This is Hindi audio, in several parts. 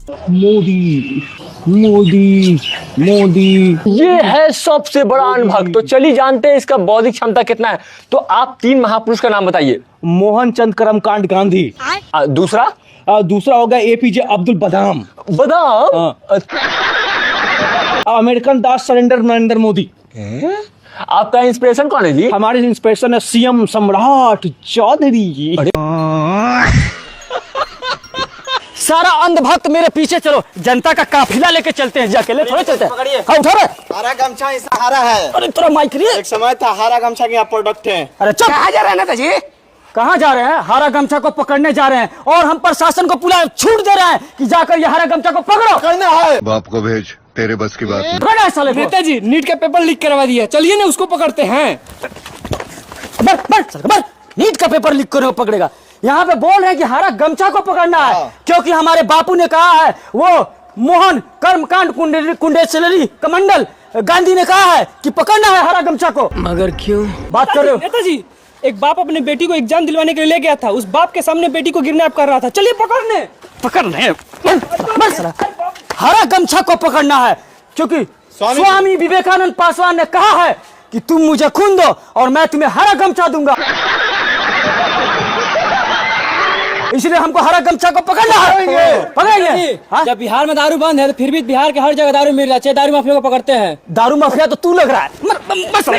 मोदी मोदी मोदी, ये है सबसे बड़ा अनुभव। तो चलिए जानते हैं इसका बौद्धिक क्षमता कितना है। तो आप 3 महापुरुष का नाम बताइए। मोहन चंद करमकांड गांधी। दूसरा दूसरा होगा एपीजे अब्दुल बदाम। अमेरिकन दास सरेंडर नरेंद्र मोदी। आपका इंस्पिरेशन कौन है जी? हमारे इंस्पिरेशन है सीएम सम्राट चौधरी। सारा अंधभक्त मेरे पीछे चलो, जनता का काफिला लेके चलते हैं, अकेले थोड़े चलते हैं। हाँ, उठो रे। हरा गमछा ही सहारा है। अरे तेरा माइक रे। एक समय था हरा गमछा के यहाँ प्रोडक्ट है। अरे चुप। कहाँ जा रहे हैं नेता जी? कहाँ जा रहे हैं? हरा गमछा को पकड़ने जा रहे हैं और हम प्रशासन को पूरा छूट दे रहे हैं कि जाकर ये हरा गमछा को पकड़ो। करना है। बाप को भेज, तेरे बस की बात नहीं। पकड़ा है साले को। नेताजी नीट का पेपर लीक करवा दिया, चलिए ना उसको पकड़ते हैं। बर नीट का पेपर लीक करने को पकड़ेगा। यहाँ पे बोल रहे हैं कि हरा गमछा को पकड़ना है, क्योंकि हमारे बापू ने कहा है, वो मोहन कर्मकांड कुंडेश्वरी कमंडल गांधी ने कहा है कि पकड़ना है हरा गमछा को। मगर क्यों बात कर रहे हो? नेताजी एक बाप अपने बेटी को एग्जाम दिलवाने के लिए ले गया था, उस बाप के सामने बेटी को किडनैप कर रहा था, चलिए पकड़ने। हरा गमछा को पकड़ना है क्योंकि स्वामी विवेकानंद पासवान ने कहा है कि तुम मुझे खून दो और मैं तुम्हें हरा गमछा दूंगा, इसलिए हमको हरा गमछा को पकड़ना है। पकड़ेंगे। जब बिहार में दारू बंद है तो फिर भी बिहार के हर जगह दारू मिल रहा है, दारू माफिया को पकड़ते हैं। दारू माफिया तो तू लग रहा है। मस्त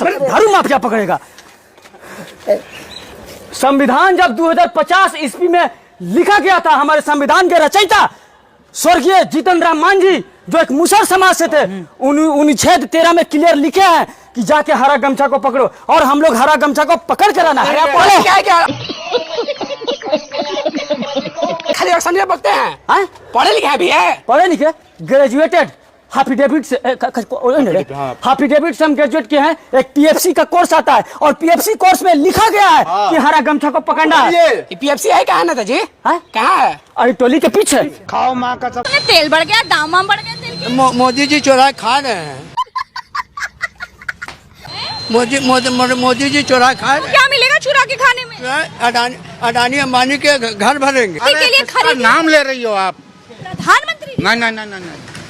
दारू माफिया पकड़ेगा। संविधान जब 2050 ईस्वी में लिखा गया था, हमारे संविधान के रचयिता स्वर्गीय जीतन राम मांझी जो एक मुसर समाज से थे, अनुच्छेद 13 में क्लियर लिखे हैं कि जाके हरा गमछा को पकड़ो, और हम लोग हरा गमछा को पकड़ कर आना है। खाली अक्सर बोलते हैं, पढ़े लिखे भी है। पढ़े लिखे, ग्रेजुएटेड, हाफिडेविट से हम ग्रेजुएट किए हैं। एक पीएफसी का कोर्स आता है और पीएफसी कोर्स में लिखा गया है कि हरा गमछा को पकड़ना है। पीएफसी है कहाँ ना जी? कहाँ है? अरे टोली के पीछे। खाओ माँ का सब। तेल बढ़ गया, दाम बढ़ गया तेल के। मोदी जी चोरा खा रहे हैं। मोदी जी चोरा खा रहे हैं। क्या मिलेगा चुरा के खाने में? अडानी अंबानी के घर भरेंगे। के लिए खरीद नाम ले रही हो आप? प्रधानमंत्री। नहीं,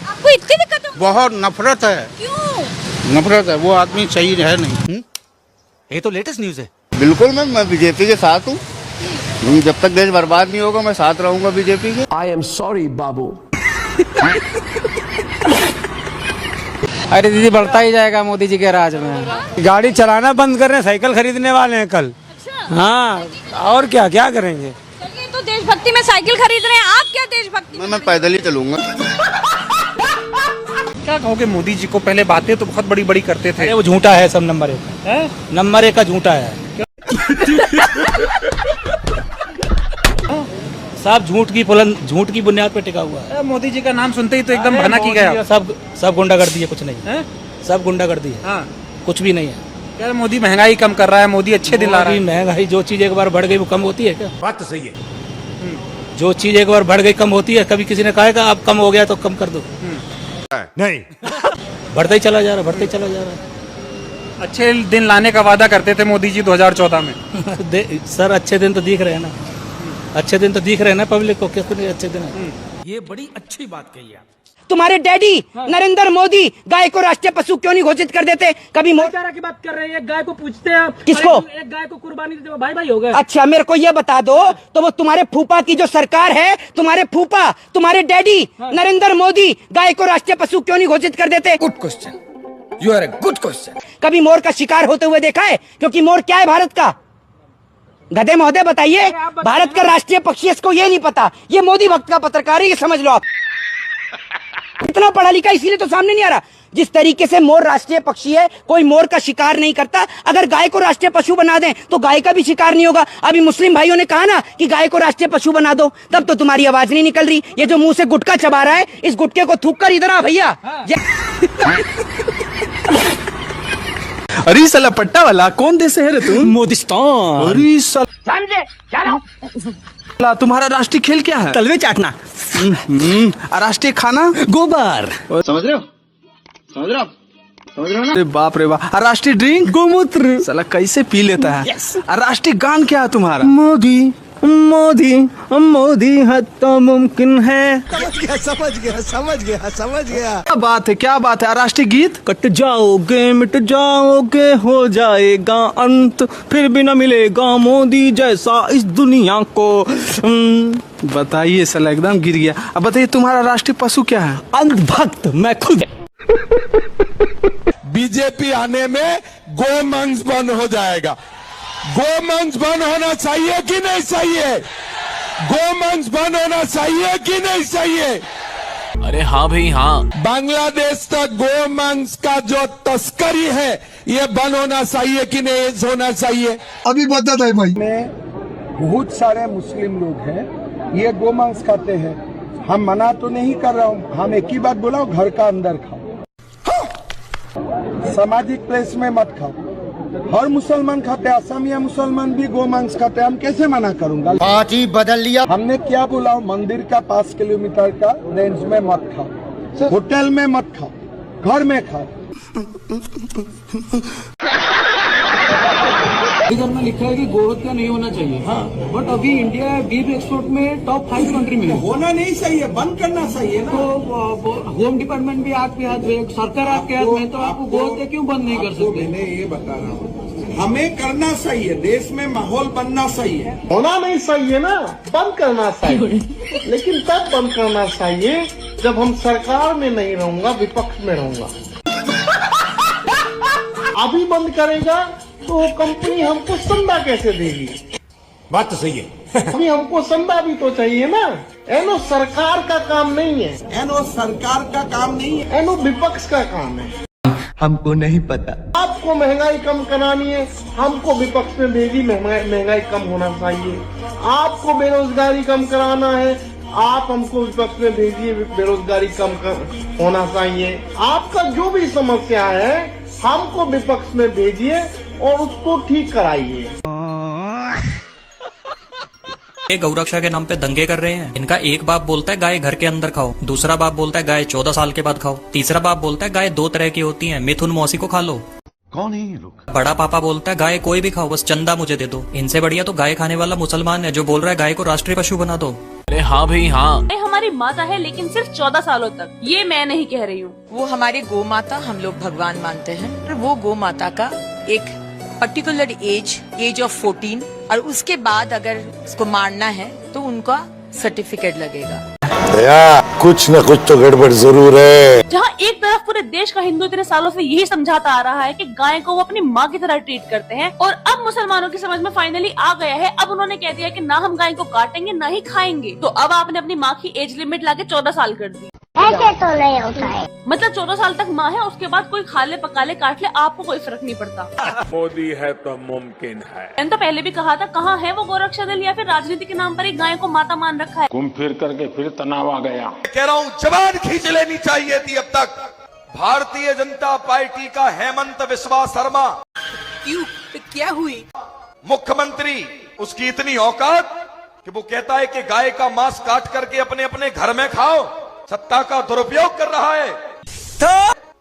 आपको इतनी दिक्कत हो? बहुत नफरत है। क्यों? नफरत है, वो आदमी सही है नहीं। ये तो लेटेस्ट न्यूज है। बिल्कुल मैं बीजेपी के साथ हूँ। जब तक देश बर्बाद नहीं होगा मैं साथ रहूंगा बीजेपी के। आई एम सॉरी बाबू। अरे दीदी बढ़ता ही जाएगा मोदी जी के राज में। गाड़ी चलाना बंद कर रहे हैं, साइकिल खरीदने वाले हैं कल। अच्छा। हाँ, और क्या करेंगे? चलिए, तो देशभक्ति में साइकिल खरीद रहे हैं, आप क्या देशभक्ति में? मैं पैदल ही चलूंगा। क्या कहोगे मोदी जी को? पहले बातें तो बहुत बड़ी बड़ी करते थे। वो झूठा है सब। नंबर 1 का झूठा है। सब झूठ की बुनियाद पे टिका हुआ है। मोदी जी का नाम सुनते ही तो एकदम भना की गया। सब गुंडागर्दी है, कुछ नहीं है। सब गुंडागर्दी है। हाँ। कुछ भी नहीं है। क्या मोदी महंगाई कम कर रहा है? मोदी अच्छे दिन ला रहा है। महंगाई, जो चीज एक बार बढ़ गई वो कम होती है क्या? बात तो सही है। जो चीज एक बार बढ़ गई कम होती है? कभी किसी ने कहा अब कम हो गया तो कम कर दो? नहीं। बढ़ता ही चला जा रहा। अच्छे दिन लाने का वादा करते थे मोदी जी 2014 में। सर अच्छे दिन तो दिख रहे हैं ना। अच्छे दिन तो दिख रहे हैं ना पब्लिक को। कितने अच्छे दिन है? ये बड़ी अच्छी बात कही है। तुम्हारे डैडी नरेंद्र मोदी गाय को राष्ट्रीय पशु क्यों नहीं घोषित कर देते? कभी चारा की बात कर रहे हैं, एक गाय को पूछते हैं किसको? एक गाय को कुर्बानी देते भाई हो गए। अच्छा, मेरे को ये बता दो, तो वो तुम्हारे फूफा की जो सरकार है, तुम्हारे फूफा, तुम्हारे डैडी नरेंद्र मोदी गाय को राष्ट्रीय पशु क्यों नहीं घोषित कर देते? Good question, you are a good question. कभी मोर का शिकार होते हुए देखा है? क्योंकि मोर क्या है भारत का? गधे महोदय बताइए, भारत का राष्ट्रीय पक्षी, इसको ये नहीं पता। ये मोदी भक्त का पत्रकार है, ये समझ लो आप। इतना पढ़ा लिखा इसीलिए तो सामने नहीं आ रहा। जिस तरीके से मोर राष्ट्रीय पक्षी है, कोई मोर का शिकार नहीं करता। अगर गाय को राष्ट्रीय पशु बना दें तो गाय का भी शिकार नहीं होगा। अभी मुस्लिम भाइयों ने कहा ना कि गाय को राष्ट्रीय पशु बना दो, तब तो तुम्हारी आवाज नहीं निकल रही। ये जो मुंह से गुटखा चबा रहा है, इस गुटके को थूक कर इधर आ भैया। अरे साला पट्टा वाला, कौन देश है रे तुम? मोदिस्तान। अरे साला, तुम्हारा राष्ट्रीय खेल क्या है? तलवे चाटना। राष्ट्रीय खाना गोबर। समझ रहे हो ना? अरे बाप रे बाप। राष्ट्रीय ड्रिंक गोमूत्र। साला कैसे पी लेता है? राष्ट्रीय गान क्या है तुम्हारा? मोदी मोदी मोदी है तो मुमकिन है। समझ गया। क्या बात है राष्ट्रीय गीत। कट जाओगे मिट जाओगे हो जाएगा अंत, फिर भी न मिलेगा मोदी जैसा इस दुनिया को। बताइए साला एकदम गिर गया। अब बताइए तुम्हारा राष्ट्रीय पशु क्या है? अंधभक्त मैं खुद। बीजेपी आने में गोमांस बंद हो जाएगा। गोमांस बंद होना चाहिए कि नहीं चाहिए? गोमांस बंद होना चाहिए कि नहीं चाहिए? अरे हाँ भाई हाँ। बांग्लादेश तक गोमांस का जो तस्करी है ये बंद होना चाहिए कि नहीं होना चाहिए? अभी बता दे भाई। बहुत सारे मुस्लिम लोग हैं ये गोमांस खाते हैं। हम मना तो नहीं कर रहा हूँ, हम एक ही बात बोला हूँ, घर का अंदर खाओ, सामाजिक प्लेस में मत खाओ। हर मुसलमान खाते हैं, असमिया मुसलमान भी गोमांस खाते हैं, हम कैसे मना करूंगा? पार्टी बदल लिया। हमने क्या बोला? मंदिर का 5 किलोमीटर का रेंज में मत खाओ, होटल में मत खाओ, घर में खाओ। में लिखा है कि गोहत्या नहीं होना चाहिए। हाँ, बट अभी इंडिया बीफ एक्सपोर्ट में टॉप 5 कंट्री में है। होना नहीं चाहिए, बंद करना चाहिए ना। तो होम डिपार्टमेंट भी आपके हाथ में, सरकार आपके हाथ में, तो आप गोहत्या क्यों बंद नहीं कर सकते? मैंने ये बता रहा हूँ, हमें करना चाहिए, देश में माहौल बनना चाहिए। होना नहीं चाहिए ना, बंद करना चाहिए। लेकिन तब बंद करना चाहिए जब हम सरकार में नहीं रहूंगा, विपक्ष में रहूंगा। अभी बंद करेगा तो कंपनी हमको संदा कैसे देगी? बात तो सही है। अभी हमको संदा भी तो चाहिए ना। एनो सरकार का काम नहीं है, एनो सरकार का काम नहीं है, एनो विपक्ष का काम है। हमको नहीं पता। आपको महंगाई कम करानी है, हमको विपक्ष में भेजी महंगाई कम होना चाहिए। आपको बेरोजगारी कम कराना है, आप हमको विपक्ष में भेजिए बेरोजगारी कम होना चाहिए। आपका जो भी समस्या है हमको विपक्ष में भेजिए और उसको ठीक कराइए। गौरक्षा के नाम पे दंगे कर रहे हैं। इनका एक बाप बोलता है गाय घर के अंदर खाओ, दूसरा बाप बोलता है गाय 14 साल के बाद खाओ, तीसरा बाप बोलता है गाय 2 तरह की होती है, मिथुन मौसी को खा लो। कौन है ये लोग? बड़ा पापा बोलता है गाय कोई भी खाओ, बस चंदा मुझे दे दो। इनसे बढ़िया तो गाय खाने वाला मुसलमान है जो बोल रहा है गाय को राष्ट्रीय पशु बना दो। अरे हाँ भाई हाँ। हमारी माता है लेकिन सिर्फ 14 सालों तक, ये मैं नहीं कह रही हूँ। वो हमारी गौ माता, हम लोग भगवान मानते हैं, और वो गौ माता का एक पर्टिकुलर एज ऑफ 14, और उसके बाद अगर उसको मारना है तो उनका सर्टिफिकेट लगेगा। कुछ न कुछ तो गड़बड़ जरूर है। जहाँ एक तरफ पूरे देश का हिंदू इतने सालों से यही समझाता आ रहा है कि गाय को वो अपनी माँ की तरह ट्रीट करते हैं, और अब मुसलमानों की समझ में फाइनली आ गया है। अब उन्होंने कह दिया कि ना हम गाय को काटेंगे ना ही खाएंगे। तो अब आपने अपनी माँ की एज लिमिट लाके 14 साल कर दी। ऐसे तो नहीं होता है। मतलब 14 साल तक माँ है, उसके बाद कोई खा ले पका ले काट ले, आपको कोई फर्क नहीं पड़ता। मोदी है तो मुमकिन है। मैंने तो पहले भी कहा था, कहाँ है वो गोरक्षा दल, या फिर राजनीति के नाम पर ही गाय को माता मान रखा है। घूम फिर करके फिर तनाव आ गया। कह रहा हूँ जबान खींच लेनी चाहिए थी अब तक। भारतीय जनता पार्टी का हेमंत बिस्वा शर्मा, क्यों? क्या हुई? मुख्यमंत्री, उसकी इतनी औकात कि वो कहता है कि गाय का मांस काट करके अपने अपने घर में खाओ। सत्ता का दुरुपयोग कर रहा है।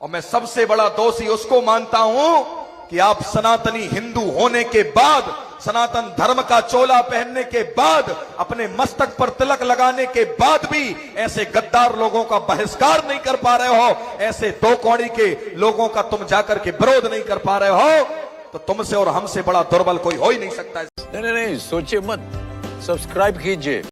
और मैं सबसे बड़ा दोषी उसको मानता हूं कि आप सनातनी हिंदू होने के बाद, सनातन धर्म का चोला पहनने के बाद, अपने मस्तक पर तिलक लगाने के बाद भी ऐसे गद्दार लोगों का बहिष्कार नहीं कर पा रहे हो, ऐसे दो कौड़ी के लोगों का तुम जाकर के विरोध नहीं कर पा रहे हो, तो तुमसे और हमसे बड़ा दुर्बल कोई हो ही नहीं सकता। नहीं, सोचिए मत, सब्सक्राइब कीजिए।